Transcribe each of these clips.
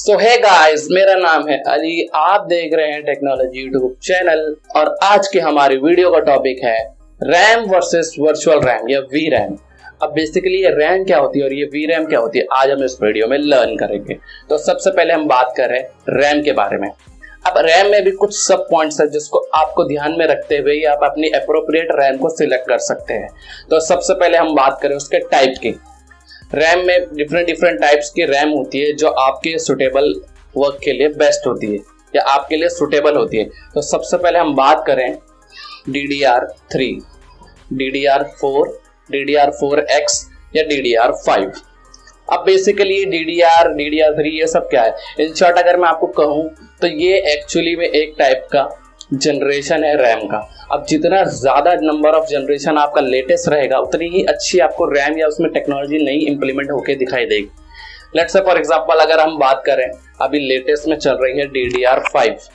सो है गाइस, मेरा नाम है अली। आप देख रहे हैं टेक्नोलॉजी यूट्यूब चैनल और आज के हमारी वीडियो का टॉपिक है रैम वर्सेस वर्चुअल रैम या वी रैम। अब बेसिकली ये रैम क्या होती है और ये वी रैम क्या होती है, आज हम इस वीडियो में लर्न करेंगे। तो सबसे पहले हम बात करें रैम के बारे में। अब रैम में भी कुछ सब पॉइंट्स है जिसको आपको ध्यान में रखते हुए आप अपनी अप्रोप्रिएट रैम को सिलेक्ट कर सकते हैं। तो सबसे पहले हम बात करें उसके टाइप की। रैम में डिफरेंट टाइप्स की रैम होती है जो आपके सुटेबल वर्क के लिए बेस्ट होती है या आपके लिए सुटेबल होती है। तो सबसे पहले हम बात करें DDR3, DDR4, DDR4X या DDR5। अब बेसिकली DDR3 ये सब क्या है, इन शॉर्ट अगर मैं आपको कहूँ तो ये एक्चुअली में एक टाइप का जनरेशन है रैम का। अब जितना ज़्यादा नंबर ऑफ जनरेशन आपका लेटेस्ट रहेगा उतनी ही अच्छी आपको रैम या उसमें टेक्नोलॉजी नई इंप्लीमेंट होके दिखाई देगी। लेट्स से फॉर एग्जांपल अगर हम बात करें, अभी लेटेस्ट में चल रही है DDR5।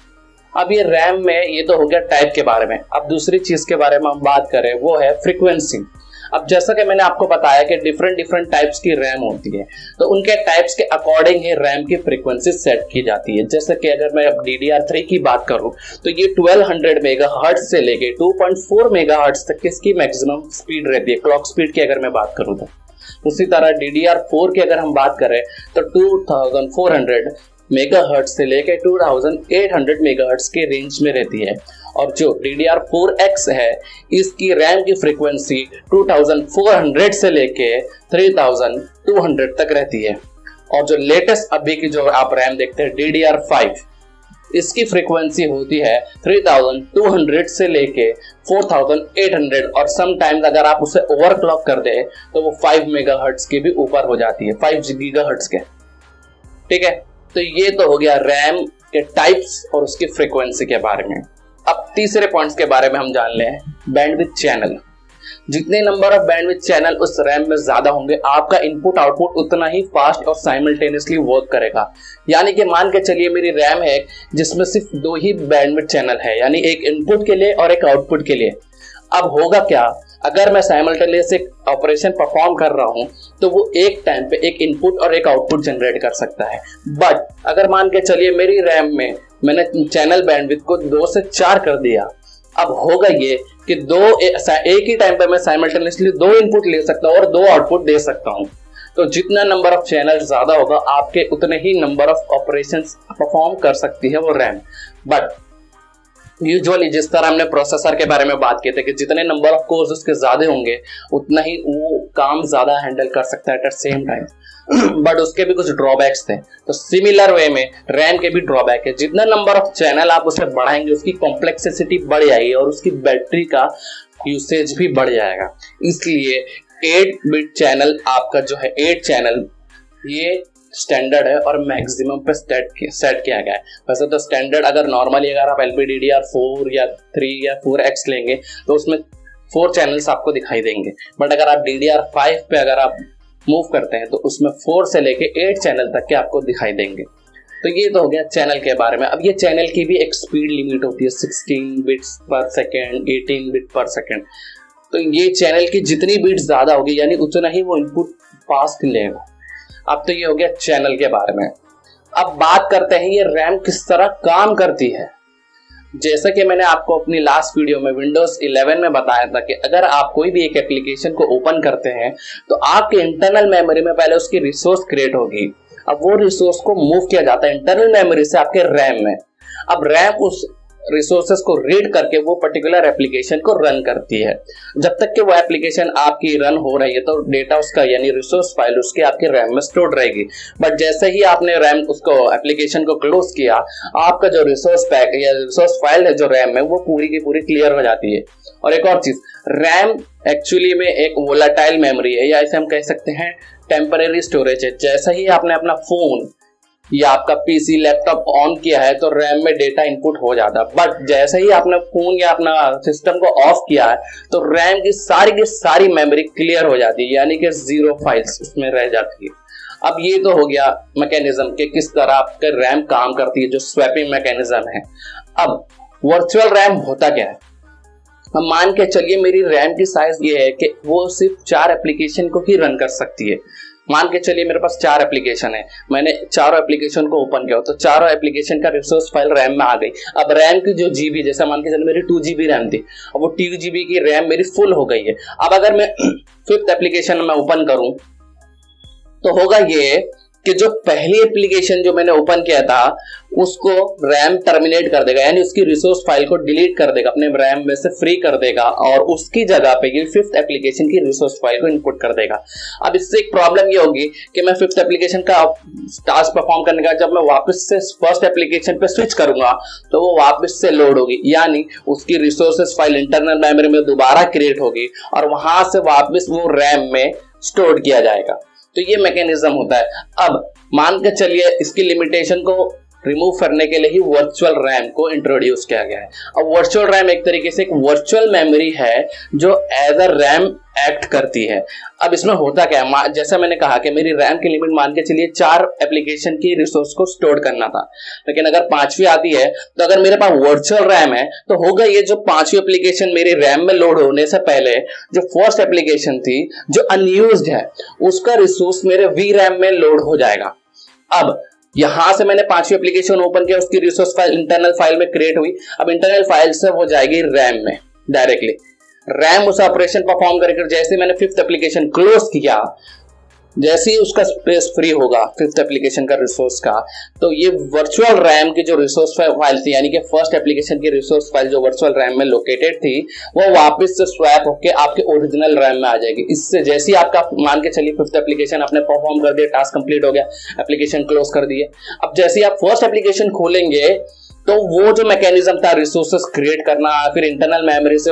अब ये रैम में ये तो हो गया टाइप के बारे में। अब दूसरी चीज़ के बारे में हम बात करें वो है फ्रीक्वेंसी। अब जैसा कि मैंने आपको बताया कि डिफरेंट टाइप्स की रैम होती है, तो उनके टाइप्स के अकॉर्डिंग ही रैम की फ्रीक्वेंसी सेट की जाती है। जैसे कि अगर मैं अब DDR3 की बात करूं तो ये 1200 मेगाहर्ट्ज से लेके 2.4 मेगाहर्ट्ज तक इसकी मैक्सिमम स्पीड रहती है, क्लॉक स्पीड की अगर मैं बात करूं तो। उसी तरह DDR4 की अगर हम बात करें तो 2400 मेगाहर्ट्ज से लेके 2800 मेगाहर्ट्ज के रेंज में रहती है। और जो DDR4X है इसकी रैम की फ्रीक्वेंसी 2400 से लेके 3200 तक रहती है। और जो लेटेस्ट अभी की जो आप रैम देखते हैं DDR5, इसकी फ्रीक्वेंसी होती है 3200 से लेके 4800 और समटाइम्स अगर आप उसे ओवरक्लॉक कर दे तो वो 5 मेगाहर्ट्ज के भी ऊपर हो जाती है, 5 गीगाहर्ट्ज के। ठीक है, तो ये तो हो गया रैम के टाइप्स और उसकी फ्रीक्वेंसी के बारे में। अब तीसरे पॉइंट्स के बारे में हम जान लें, बैंडविड्थ चैनल। जितने नंबर ऑफ बैंडविड्थ चैनल उस रैम में ज्यादा होंगे आपका इनपुट आउटपुट उतना ही फास्ट और साइमल्टेनियसली वर्क करेगा। यानी कि मान के चलिए मेरी रैम है जिसमें सिर्फ 2 ही बैंडविड्थ चैनल है, यानी एक इनपुट के लिए और एक आउटपुट के लिए। अब होगा क्या, अगर मैं साइमल्टेनियस एक ऑपरेशन परफॉर्म कर रहा हूं तो वो एक टाइम पे एक इनपुट और एक आउटपुट जनरेट कर सकता है। बट अगर मान के चलिए मेरी रैम में मैंने चैनल बैंडविड्थ को 2 से 4 कर दिया, अब होगा ये कि एक ही टाइम पे मैं साइमल्टेनियसली 2 इनपुट ले सकता हूं और 2 आउटपुट दे सकता हूं। तो जितना नंबर ऑफ चैनल ज्यादा होगा आपके उतने ही नंबर ऑफ ऑपरेशंस परफॉर्म कर सकती है वो रैम। बट यूजुअली जिस तरह हमने प्रोसेसर के बारे में बात की थी कि जितने नंबर ऑफ कोर्स उसके ज्यादा होंगे उतना ही वो काम ज्यादा हैंडल कर सकता है एट सेम टाइम। बट उसके भी कुछ ड्रॉबैक्स थे। तो सिमिलर वे में रैम के भी ड्रॉबैक है। जितना नंबर ऑफ चैनल आप उसे बढ़ाएंगे उसकी कॉम्प्लेक्सिटी बढ़ जाएगी और उसकी बैटरी का यूसेज भी बढ़ जाएगा। इसलिए 8 बिट चैनल आपका जो है 8 चैनल ये स्टैंडर्ड है और मैक्सिमम पे सेट किया गया है। वैसे तो स्टैंडर्ड अगर नॉर्मली अगर आप LPDDR4 या 3 या 4X लेंगे तो उसमें 4 चैनल्स आपको दिखाई देंगे। बट अगर आप DDR5 पे अगर आप मूव करते हैं तो उसमें 4 से लेके 8 चैनल तक के आपको दिखाई देंगे। तो ये तो हो गया चैनल के बारे में। अब ये चैनल की भी एक स्पीड लिमिट होती है 16 बिट्स पर सेकेंड, 18 बिट पर सेकेंड। तो ये चैनल की जितनी बिट ज्यादा होगी यानी उतना ही वो इनपुट फास्ट लेगा। अब तो ये हो गया चैनल के बारे में। अब बात करते हैं ये रैम किस तरह काम करती है। जैसा कि मैंने आपको अपनी लास्ट वीडियो में Windows 11 में बताया था कि अगर आप कोई भी एक एप्लीकेशन को ओपन करते हैं तो आपके इंटरनल मेमोरी में पहले उसकी रिसोर्स क्रिएट होगी। अब वो रिसोर्स को मूव किया जाता है इंटरनल मेमोरी से आपके रैम में। अब रैम उस रिसोर्सेस को रीड करके वो पर्टिकुलर एप्लीकेशन को रन करती है। जब तक कि वो एप्लीकेशन आपकी रन हो रही है तो डेटा उसका यानी रिसोर्स फाइल उसके आपके रैम में स्टोर रहेगी। बट जैसे ही आपने रैम उसको एप्लीकेशन को क्लोज किया, आपका जो रिसोर्स पैक या रिसोर्स फाइल है जो रैम में वो पूरी की पूरी क्लियर हो जाती है। और एक और चीज, रैम एक्चुअली में एक वोलाटाइल मेमोरी है या इसे हम कह सकते हैं टेम्परेरी स्टोरेज है। जैसा ही आपने अपना फोन या आपका पीसी लैपटॉप ऑन किया है तो रैम में डेटा इनपुट हो जाता है। बट जैसे ही आपने फोन या अपना सिस्टम को ऑफ किया है तो रैम की सारी मेमोरी क्लियर हो जाती है, यानी कि 0 फाइल्स उसमें रह जाती है। अब ये तो हो गया मैकेनिज्म के किस तरह आपका रैम काम करती है, जो स्वैपिंग मैकेनिज्म है। अब वर्चुअल रैम होता क्या है, हम मान के चलिए मेरी रैम की साइज ये है कि वो सिर्फ 4 एप्लीकेशन को ही रन कर सकती है। मान के चलिए मेरे पास 4 एप्लीकेशन है, मैंने चारों एप्लीकेशन को ओपन किया तो चारों एप्लीकेशन का रिसोर्स फाइल रैम में आ गई। अब रैम की जो जीबी, जैसे मान के चलिए मेरी 2 GB रैम थी, अब वो 2 GB की रैम मेरी फुल हो गई है। अब अगर मैं 5th एप्लीकेशन में ओपन करूं तो होगा ये कि जो पहली एप्लीकेशन जो मैंने ओपन किया था उसको रैम टर्मिनेट कर देगा, यानी उसकी रिसोर्स फाइल को डिलीट कर देगा, अपने रैम में से फ्री कर देगा और उसकी जगह पे ये 5th एप्लीकेशन की रिसोर्स फाइल को इनपुट कर देगा। अब इससे एक प्रॉब्लम ये होगी कि मैं 5th एप्लीकेशन का टास्क परफॉर्म करने का जब मैं वापस से फर्स्ट एप्लीकेशन पे स्विच करूंगा तो वो वापस से लोड होगी, यानी उसकी रिसोर्सेस फाइल इंटरनल मेमोरी में दोबारा क्रिएट होगी और वहां से वापस वो रैम में स्टोर किया जाएगा। तो ये मैकेनिज्म होता है। अब मान के चलिए इसकी लिमिटेशन को रिमूव करने के लिए ही वर्चुअल रैम को इंट्रोड्यूस किया गया है। अब वर्चुअल रैम एक तरीके से एक वर्चुअल मेमोरी है जो एज अ रैम एक्ट करती है। अब इसमें होता क्या है, जैसा मैंने कहा कि मेरी रैम की लिमिट मान के चलिए 4 एप्लीकेशन की रिसोर्स को स्टोर करना था, लेकिन अगर 5वीं आती है तो अगर मेरे पास वर्चुअल रैम है तो होगा ये जो 5वीं एप्लीकेशन मेरी रैम में लोड होने से पहले जो फर्स्ट एप्लीकेशन थी जो अनयूज्ड है उसका रिसोर्स मेरे वी रैम में लोड हो जाएगा। अब यहां से मैंने 5वीं एप्लीकेशन ओपन किया, उसकी रिसोर्स फाइल इंटरनल फाइल में क्रिएट हुई। अब इंटरनल फाइल से वो जाएगी रैम में डायरेक्टली, रैम उस ऑपरेशन परफॉर्म करके जैसे मैंने 5th एप्लीकेशन क्लोज किया, जैसे ही उसका स्पेस फ्री होगा 5th एप्लीकेशन का रिसोर्स का, तो ये वर्चुअल रैम की जो रिसोर्स फाइल थी, यानी कि फर्स्ट एप्लीकेशन की रिसोर्स फाइल जो वर्चुअल रैम में लोकेटेड थी, वो वापस से स्वैप होकर आपके ओरिजिनल रैम में आ जाएगी। इससे जैसे ही आपका मान के चलिए 5th एप्लीकेशन आपने परफॉर्म कर दिया, टास्क कंप्लीट हो गया, एप्लीकेशन क्लोज कर दिए, अब जैसे ही आप फर्स्ट एप्लीकेशन खोलेंगे तो वो जो मैकेनिज्म था रिसोर्सेस क्रिएट करना फिर इंटरनल मेमोरी से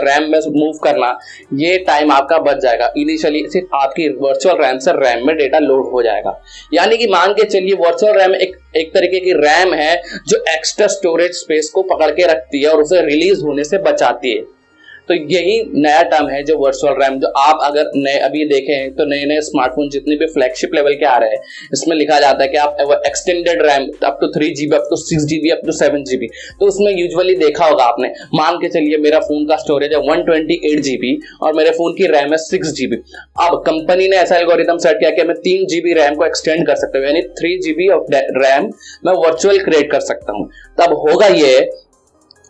रैम में मूव करना, ये टाइम आपका बच जाएगा। इनिशियली सिर्फ आपकी वर्चुअल रैम से रैम में डेटा लोड हो जाएगा, यानी कि मान के चलिए वर्चुअल रैम एक तरीके की रैम है जो एक्स्ट्रा स्टोरेज स्पेस को पकड़ के रखती है और उसे रिलीज होने से बचाती है। तो यही नया टर्म है जो वर्चुअल रैम, जो आप अगर नए अभी देखें तो नए नए स्मार्टफोन जितने भी फ्लैगशिप लेवल के आ रहे हैं इसमें लिखा जाता है कि आप extended RAM up to 3 GB, up to 6 GB, up to 7 GB। तो उसमें यूजुअली देखा होगा आपने, मान के चलिए मेरा फोन का स्टोरेज है 128 GB और मेरे फोन की रैम है 6 GB। अब कंपनी ने ऐसा एल्गोरिथम सेट किया कि मैं 3 GB रैम को एक्सटेंड कर सकता हूँ, यानी 3 GB ऑफ रैम मैं वर्चुअल क्रिएट कर सकता हूँ। तब होगा ये,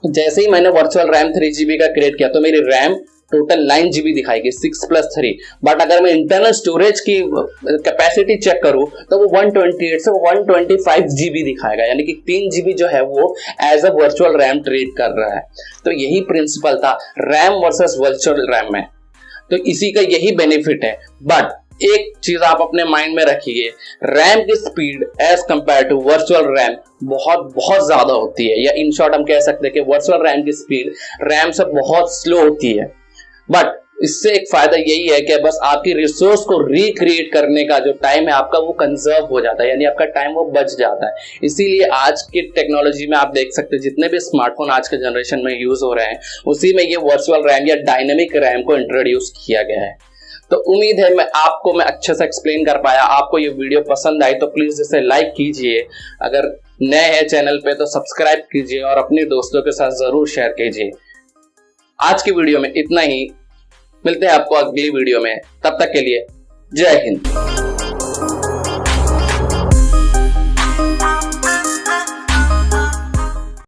जैसे ही मैंने वर्चुअल रैम 3 GB का क्रिएट किया तो मेरी रैम टोटल 9 GB दिखाएगी 6 + 3। बट अगर मैं इंटरनल स्टोरेज की कैपेसिटी चेक करूं तो वो 128 से 125 GB दिखाएगा, यानी कि 3 GB जो है वो as a virtual RAM treat कर रहा है। तो यही प्रिंसिपल था रैम वर्सेस वर्चुअल रैम में, तो इसी का यही बेनिफिट है। बट एक चीज आप अपने माइंड में रखिए, रैम की speed as compare to virtual RAM बहुत ज्यादा होती है, या इन शॉर्ट हम कह सकते हैं कि वर्चुअल रैम की स्पीड रैम से बहुत स्लो होती है। बट इससे एक फायदा यही है कि बस आपकी रिसोर्स को रिक्रिएट करने का जो टाइम है आपका वो कंजर्व हो जाता है, यानी आपका टाइम वो बच जाता है। इसीलिए आज की टेक्नोलॉजी में आप देख सकते हैं जितने भी स्मार्टफोन आज के जनरेशन में यूज हो रहे हैं उसी में ये वर्चुअल रैम या डायनेमिक रैम को इंट्रोड्यूस किया गया है। तो उम्मीद है मैं अच्छे से एक्सप्लेन कर पाया। आपको ये वीडियो पसंद आई तो प्लीज इसे लाइक कीजिए, अगर नए हैं चैनल पे तो सब्सक्राइब कीजिए और अपने दोस्तों के साथ जरूर शेयर कीजिए। आज की वीडियो में इतना ही, मिलते हैं आपको अगली वीडियो में, तब तक के लिए जय हिंद।